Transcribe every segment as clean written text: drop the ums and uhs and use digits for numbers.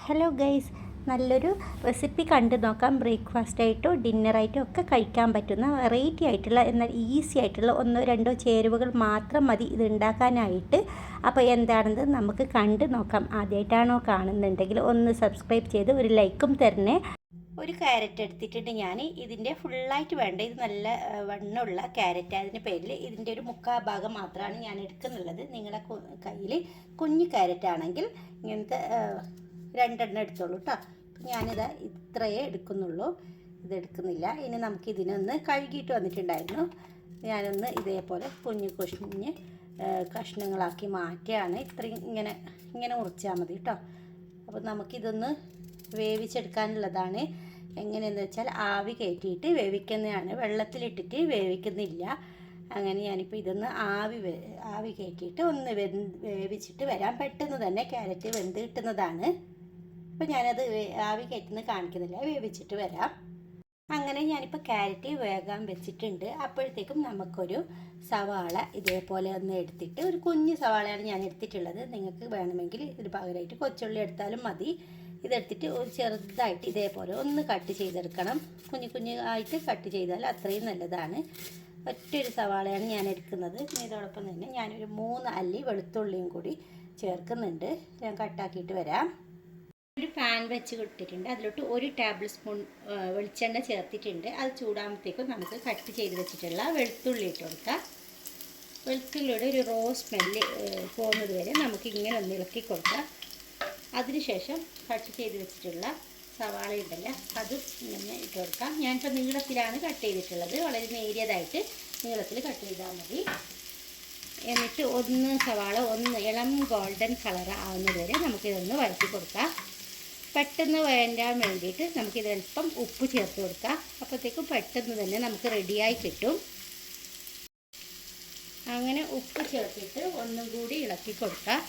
Hello guys, നല്ലൊരു recipe കണ്ടു നോക്കാം. ബ്രേക്ക്ഫാസ്റ്റായിട്ടോ ഡിന്നറായിട്ടോ ഒക്കെ കഴിക്കാൻ പറ്റുന്ന വെറൈറ്റി ആയിട്ടുള്ള എന്നാൽ ഈസി ആയിട്ടുള്ള ഒന്നോ രണ്ടോ ചേരുവകൾ മാത്രം മതി ഇത് ഉണ്ടാക്കാനായിട്ട്. അപ്പോൾ എന്താണെന്ന് നമുക്ക് കണ്ടു നോക്കാം. ആദ്യമായിട്ടാണോ കാണുന്നുണ്ടെങ്കിൽ ഒന്ന് സബ്സ്ക്രൈബ് ചെയ്ത് ഒരു ലൈക്കും തരണേ. ഒരു ക്യാരറ്റ് എടുത്തിട്ടുണ്ട് ഞാൻ. ഇതിൻ്റെ ഫുള്ളായിട്ട് വേണ്ട, ഇത് നല്ല വണ്ണമുള്ള ക്യാരറ്റ്. അതിൻ്റെ പേരിൽ ഇതിൻ്റെ ഒരു മുക്കാൽ ഭാഗം മാത്രമാണ് ഞാൻ എടുക്കുന്നുള്ളത്. നിങ്ങളുടെ കയ്യിൽ കുഞ്ഞു ക്യാരറ്റ് ആണെങ്കിൽ ഇങ്ങനത്തെ രണ്ടെണ്ണം എടുത്തോളൂ കേട്ടോ. ഞാനിത് ഇത്രയേ എടുക്കുന്നുള്ളൂ, ഇത് എടുക്കുന്നില്ല. ഇനി നമുക്ക് ഇതിനൊന്ന് കഴുകിയിട്ട് വന്നിട്ടുണ്ടായിരുന്നു. ഞാനൊന്ന് ഇതേപോലെ കുഞ്ഞു കഷ്ണങ്ങളാക്കി മാറ്റിയാണ്. ഇത്രയും ഇങ്ങനെ മുറിച്ചാൽ മതി കേട്ടോ. അപ്പോൾ നമുക്കിതൊന്ന് വേവിച്ചെടുക്കാനുള്ളതാണ്. എങ്ങനെയെന്ന് വെച്ചാൽ ആവി കയറ്റിയിട്ട് വേവിക്കുന്നതാണ്, വെള്ളത്തിലിട്ടിട്ട് വേവിക്കുന്നില്ല. അങ്ങനെ ഞാനിപ്പോൾ ഇതൊന്ന് ആവി കയറ്റിയിട്ട് ഒന്ന് വേവിച്ചിട്ട് വരാം. പെട്ടെന്ന് തന്നെ ക്യാരറ്റ് വെന്ത് കിട്ടുന്നതാണ്. അപ്പോൾ ഞാനത് ആവി കയറ്റുന്നത് കാണിക്കുന്നില്ല, വേവിച്ചിട്ട് വരാം. അങ്ങനെ ഞാനിപ്പോൾ ക്യാരറ്റ് വേകാൻ വെച്ചിട്ടുണ്ട്. അപ്പോഴത്തേക്കും നമുക്കൊരു സവാള ഇതേപോലെ ഒന്ന് എടുത്തിട്ട്, ഒരു കുഞ്ഞു സവാളയാണ് ഞാൻ എടുത്തിട്ടുള്ളത്. നിങ്ങൾക്ക് വേണമെങ്കിൽ ഇതിന് പകരമായിട്ട് കൊച്ചുള്ളി എടുത്താലും മതി. ഇതെടുത്തിട്ട് ഒരു ചെറുതായിട്ട് ഇതേപോലെ ഒന്ന് കട്ട് ചെയ്തെടുക്കണം. കുഞ്ഞായിട്ട് കട്ട് ചെയ്താൽ അത്രയും നല്ലതാണ്. ഒറ്റൊരു സവാളയാണ് ഞാൻ എടുക്കുന്നത്. ഇതോടൊപ്പം തന്നെ ഞാനൊരു 3 അല്ലി വെളുത്തുള്ളിയും കൂടി ചേർക്കുന്നുണ്ട്. ഞാൻ കട്ടാക്കിയിട്ട് വരാം. ഒരു പാൻ വെച്ച് കൊടുത്തിട്ടുണ്ട്. അതിലോട്ട് 1 ടേബിൾ സ്പൂൺ വെളിച്ചെണ്ണ ചേർത്തിട്ടുണ്ട്. അത് ചൂടാകുമ്പോഴത്തേക്കും നമുക്ക് കട്ട് ചെയ്ത് വെച്ചിട്ടുള്ള വെളുത്തുള്ളി ഇട്ട് കൊടുക്കാം. വെളുത്തുള്ളിയുടെ ഒരു റോ സ്മെല്ല് പോകുന്നത് വരെ നമുക്ക് ഇങ്ങനെ ഒന്ന് ഇളക്കി കൊടുക്കാം. അതിനുശേഷം കട്ട് ചെയ്ത് വെച്ചിട്ടുള്ള സവാള ഉണ്ടല്ലോ, അത് ഇങ്ങനെ ഇട്ട് കൊടുക്കാം. ഞാനിപ്പോൾ നീളത്തിലാണ് കട്ട് ചെയ്തിട്ടുള്ളത്. വളരെ നേരിയതായിട്ട് നീളത്തിൽ കട്ട് ചെയ്താൽ മതി. എന്നിട്ട് സവാള ഇളം ഗോൾഡൻ കളർ ആവുന്നത് വരെ നമുക്കിതൊന്ന് വഴറ്റി കൊടുക്കാം. പെട്ടെന്ന് വേണ്ടാൻ വേണ്ടിയിട്ട് നമുക്കിതൽപ്പം ഉപ്പ് ചേർത്ത് കൊടുക്കാം. അപ്പോഴത്തേക്കും പെട്ടെന്ന് തന്നെ നമുക്ക് റെഡിയായി കിട്ടും. അങ്ങനെ ഉപ്പ് ചേർത്തിട്ട് ഒന്നും കൂടി ഇളക്കി കൊടുക്കാം.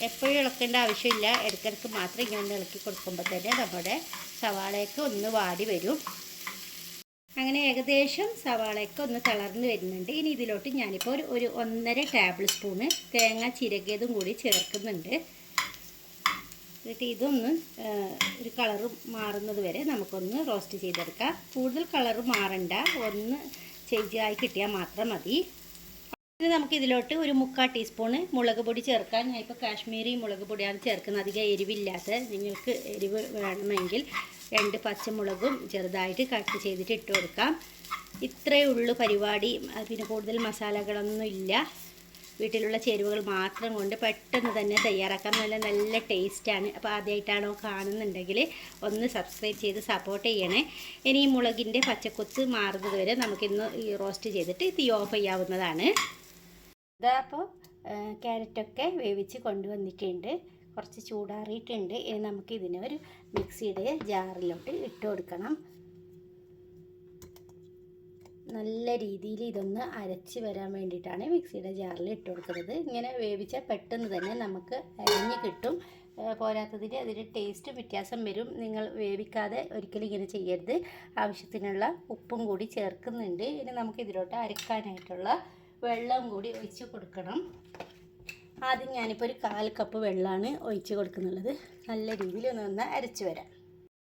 എപ്പോഴും ഇളക്കേണ്ട ആവശ്യമില്ല, ഇടയ്ക്കിടയ്ക്ക് മാത്രം ഇങ്ങനെ ഇളക്കി കൊടുക്കുമ്പോൾ തന്നെ നമ്മുടെ സവാളയൊക്കെ ഒന്ന് വാടി വരും. അങ്ങനെ ഏകദേശം സവാളയൊക്കെ ഒന്ന് തളർന്ന് വരുന്നുണ്ട്. ഇനി ഇതിലോട്ട് ഞാനിപ്പോൾ ഒരു 1.5 ടേബിൾ സ്പൂണ് തേങ്ങ ചിരകിയതും കൂടി ചേർക്കുന്നുണ്ട്. എന്നിട്ട് ഇതൊന്ന് ഒരു കളറ് മാറുന്നത് വരെ നമുക്കൊന്ന് റോസ്റ്റ് ചെയ്തെടുക്കാം. കൂടുതൽ കളറ് മാറണ്ട, ഒന്ന് ചേഞ്ചായി കിട്ടിയാൽ മാത്രം മതി. ഇനി നമുക്കിതിലോട്ട് ഒരു 3/4 ടീസ്പൂണ് മുളക് പൊടി ചേർക്കാം. ഞാനിപ്പോൾ കാശ്മീരി മുളക് പൊടിയാണ് ചേർക്കുന്നത്, അധികം എരിവില്ലാത്ത. നിങ്ങൾക്ക് എരിവ് വേണമെങ്കിൽ 2 പച്ചമുളകും ചെറുതായിട്ട് കട്ട് ചെയ്തിട്ട് ഇട്ട് കൊടുക്കാം. ഇത്രയേ ഉള്ളൂ പരിപാടി. പിന്നെ കൂടുതൽ മസാലകളൊന്നും ഇല്ല. വീട്ടിലുള്ള ചേരുവകൾ മാത്രം കൊണ്ട് പെട്ടെന്ന് തന്നെ തയ്യാറാക്കാം. നല്ല ടേസ്റ്റാണ്. അപ്പോൾ ആദ്യമായിട്ടാണോ കാണുന്നുണ്ടെങ്കിൽ ഒന്ന് സബ്സ്ക്രൈബ് ചെയ്ത് സപ്പോർട്ട് ചെയ്യണേ. ഇനി ഈ മുളകിൻ്റെ പച്ചക്കൊത്ത് മാറുന്നത് വരെ നമുക്കിന്ന് ഈ റോസ്റ്റ് ചെയ്തിട്ട് തീ ഓഫ് ചെയ്യാവുന്നതാണ്. അപ്പോൾ ക്യാരറ്റൊക്കെ വേവിച്ച് കൊണ്ടുവന്നിട്ടുണ്ട്, കുറച്ച് ചൂടാറിയിട്ടുണ്ട്. ഇനി നമുക്കിതിനെ ഒരു മിക്സിയുടെ ജാറിലോട്ട് ഇട്ട് കൊടുക്കണം. നല്ല രീതിയിൽ ഇതൊന്ന് അരച്ച് വരാൻ വേണ്ടിയിട്ടാണ് മിക്സിയുടെ ജാറിൽ ഇട്ട് കൊടുക്കുന്നത്. ഇങ്ങനെ വേവിച്ചാൽ പെട്ടെന്ന് തന്നെ നമുക്ക് അരിഞ്ഞ് കിട്ടും. പോരാത്തതിന് അതിൻ്റെ ടേസ്റ്റ് വ്യത്യാസം വരും. നിങ്ങൾ വേവിക്കാതെ ഒരിക്കലും ഇങ്ങനെ ചെയ്യരുത്. ആവശ്യത്തിനുള്ള ഉപ്പും കൂടി ചേർക്കുന്നുണ്ട്. ഇനി നമുക്ക് ഇതിലോട്ട് അരക്കാനായിട്ടുള്ള വെള്ളം കൂടി ഒഴിച്ച് കൊടുക്കണം. ആദ്യം ഞാനിപ്പോൾ ഒരു 1/4 കപ്പ് വെള്ളമാണ് ഒഴിച്ച് കൊടുക്കുന്നുള്ളത്. നല്ല രീതിയിൽ ഒന്ന് അരച്ച് വരാം.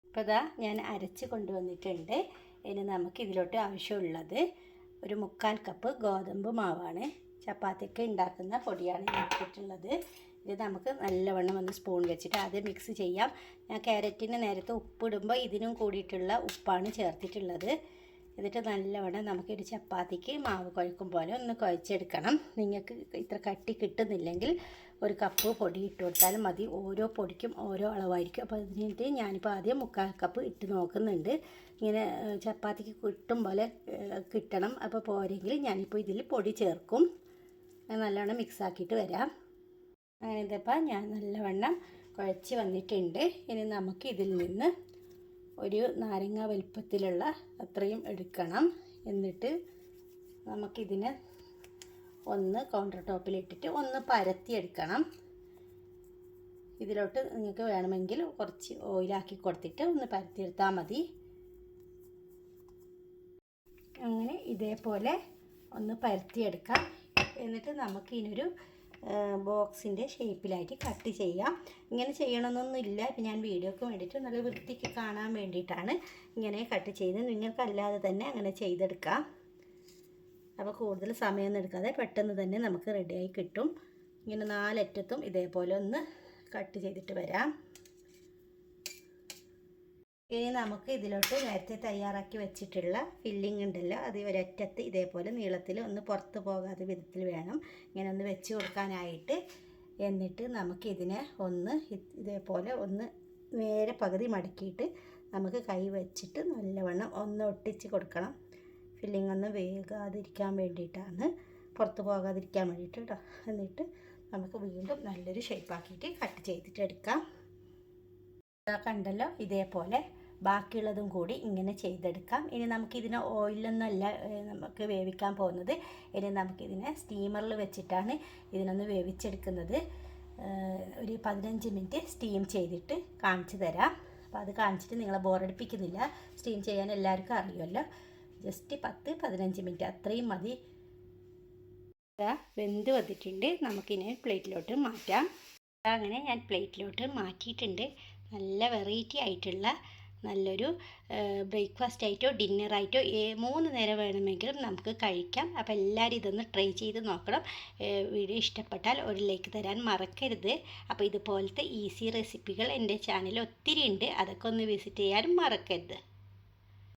അപ്പോൾ ഇതാ ഞാൻ അരച്ച് കൊണ്ടുവന്നിട്ടുണ്ട്. ഇനി നമുക്ക് ഇതിലോട്ട് ആവശ്യമുള്ളത് ഒരു 3/4 കപ്പ് ഗോതമ്പ് മാവാണ്. ചപ്പാത്തിയൊക്കെ ഉണ്ടാക്കുന്ന പൊടിയാണ് എടുത്തിട്ടുള്ളത്. ഇത് നമുക്ക് നല്ലവണ്ണം ഒന്ന് സ്പൂൺ വെച്ചിട്ട് ആദ്യം മിക്സ് ചെയ്യാം. ഞാൻ ക്യാരറ്റിന് നേരത്തെ ഉപ്പിടുമ്പോൾ ഇതിനും കൂടിയിട്ടുള്ള ഉപ്പാണ് ചേർത്തിട്ടുള്ളത്. എന്നിട്ട് നല്ലവണ്ണം നമുക്കൊരു ചപ്പാത്തിക്ക് മാവ് കുഴക്കും പോലെ ഒന്ന് കുഴച്ചെടുക്കണം. നിങ്ങൾക്ക് ഇത്ര കട്ടി കിട്ടുന്നില്ലെങ്കിൽ 1 കപ്പ് പൊടി ഇട്ട് കൊടുത്താലും മതി. ഓരോ പൊടിക്കും ഓരോ അളവായിരിക്കും. അപ്പോൾ ഇതിനായിട്ട് ഞാനിപ്പോൾ ആദ്യം 3/4 കപ്പ് ഇട്ട് നോക്കുന്നുണ്ട്. ഇങ്ങനെ ചപ്പാത്തിക്ക് കിട്ടും പോലെ കിട്ടണം. അപ്പോൾ പോരെങ്കിൽ ഞാനിപ്പോൾ ഇതിൽ പൊടി ചേർക്കും. നല്ലവണ്ണം മിക്സാക്കിയിട്ട് വരാം. അങ്ങനെ ഇതിപ്പോൾ ഞാൻ നല്ലവണ്ണം കുഴച്ച് വന്നിട്ടുണ്ട്. ഇനി നമുക്ക് ഇതിൽ നിന്ന് ഒരു നാരങ്ങ വലുപ്പത്തിലുള്ള അത്രയും എടുക്കണം. എന്നിട്ട് നമുക്കിതിനെ ഒന്ന് കൗണ്ടർ ടോപ്പിലിട്ടിട്ട് ഒന്ന് പരത്തിയെടുക്കണം. ഇതിലോട്ട് നിങ്ങൾക്ക് വേണമെങ്കിൽ കുറച്ച് ഓയിലാക്കി കൊടുത്തിട്ട് ഒന്ന് പരത്തിയെടുത്താൽ മതി. അങ്ങനെ ഇതേപോലെ ഒന്ന് പരത്തിയെടുക്കാം. എന്നിട്ട് നമുക്ക് ഇതിനൊരു ബോക്സിൻ്റെ ഷേപ്പിലായിട്ട് കട്ട് ചെയ്യാം. ഇങ്ങനെ ചെയ്യണമെന്നൊന്നുമില്ല, ഇപ്പം ഞാൻ വീഡിയോക്ക് വേണ്ടിയിട്ട് നല്ല വൃത്തിക്ക് കാണാൻ വേണ്ടിയിട്ടാണ് ഇങ്ങനെ കട്ട് ചെയ്യുന്നത്. നിങ്ങൾക്കല്ലാതെ തന്നെ അങ്ങനെ ചെയ്തെടുക്കാം. അപ്പോൾ കൂടുതൽ സമയമൊന്നും എടുക്കാതെ പെട്ടെന്ന് തന്നെ നമുക്ക് റെഡിയായി കിട്ടും. ഇങ്ങനെ 4 അറ്റത്തും ഇതേപോലെ ഒന്ന് കട്ട് ചെയ്തിട്ട് വരാം. ഇനി നമുക്ക് ഇതിലോട്ട് നേരത്തെ തയ്യാറാക്കി വെച്ചിട്ടുള്ള ഫില്ലിംഗ് ഉണ്ടല്ലോ, അത് ഒരറ്റത്ത് ഇതേപോലെ നീളത്തിൽ ഒന്ന് പുറത്ത് പോകാത്ത വിധത്തിൽ വേണം ഇങ്ങനെ ഒന്ന് വെച്ച് കൊടുക്കാനായിട്ട്. എന്നിട്ട് നമുക്കിതിനെ ഒന്ന് ഇതേപോലെ ഒന്ന് നേരെ പകുതി മടക്കിയിട്ട് നമുക്ക് കൈ വെച്ചിട്ട് നല്ലവണ്ണം ഒന്ന് ഒട്ടിച്ച് കൊടുക്കണം. ഫില്ലിംഗ് ഒന്ന് വേകാതിരിക്കാൻ വേണ്ടിയിട്ടാണ്, പുറത്ത് പോകാതിരിക്കാൻ വേണ്ടിയിട്ട് കേട്ടോ. എന്നിട്ട് നമുക്ക് വീണ്ടും നല്ലൊരു ഷേപ്പാക്കിയിട്ട് കട്ട് ചെയ്തിട്ട് എടുക്കാം. കണ്ടല്ലോ, ഇതേപോലെ ബാക്കിയുള്ളതും കൂടി ഇങ്ങനെ ചെയ്തെടുക്കാം. ഇനി നമുക്കിതിനെ ഓയിലൊന്നുമല്ല നമുക്ക് വേവിക്കാൻ പോകുന്നത്. ഇനി നമുക്കിതിനെ സ്റ്റീമറിൽ വെച്ചിട്ടാണ് ഇതിനൊന്ന് വേവിച്ചെടുക്കുന്നത്. ഒരു 15 മിനിറ്റ് സ്റ്റീം ചെയ്തിട്ട് കാണിച്ചു തരാം. അപ്പോൾ അത് കാണിച്ചിട്ട് നിങ്ങളെ ബോറടിപ്പിക്കുന്നില്ല. സ്റ്റീം ചെയ്യാൻ എല്ലാവർക്കും അറിയുമല്ലോ. ജസ്റ്റ് 10-15 മിനിറ്റ് അത്രയും മതി. വെന്ത് വന്നിട്ടുണ്ട്. നമുക്കിനി പ്ലേറ്റിലോട്ട് മാറ്റാം. അങ്ങനെ ഞാൻ പ്ലേറ്റിലോട്ട് മാറ്റിയിട്ടുണ്ട്. നല്ല വെറൈറ്റി ആയിട്ടുള്ള നല്ലൊരു ബ്രേക്ക്ഫാസ്റ്റ് ആയിട്ടോ ഡിന്നറായിട്ടോ 3 നേരം വേണമെങ്കിലും നമുക്ക് കഴിക്കാം. അപ്പോൾ എല്ലാവരും ഇതൊന്ന് ട്രൈ ചെയ്ത് നോക്കണം. വീഡിയോ ഇഷ്ടപ്പെട്ടാൽ ഒരു ലൈക്ക് തരാൻ മറക്കരുത്. അപ്പോൾ ഇതുപോലത്തെ ഈസി റെസിപ്പികൾ എൻ്റെ ചാനലിൽ ഒത്തിരി ഉണ്ട്, അതൊക്കെ ഒന്ന് വിസിറ്റ് ചെയ്യാനും മറക്കരുത്.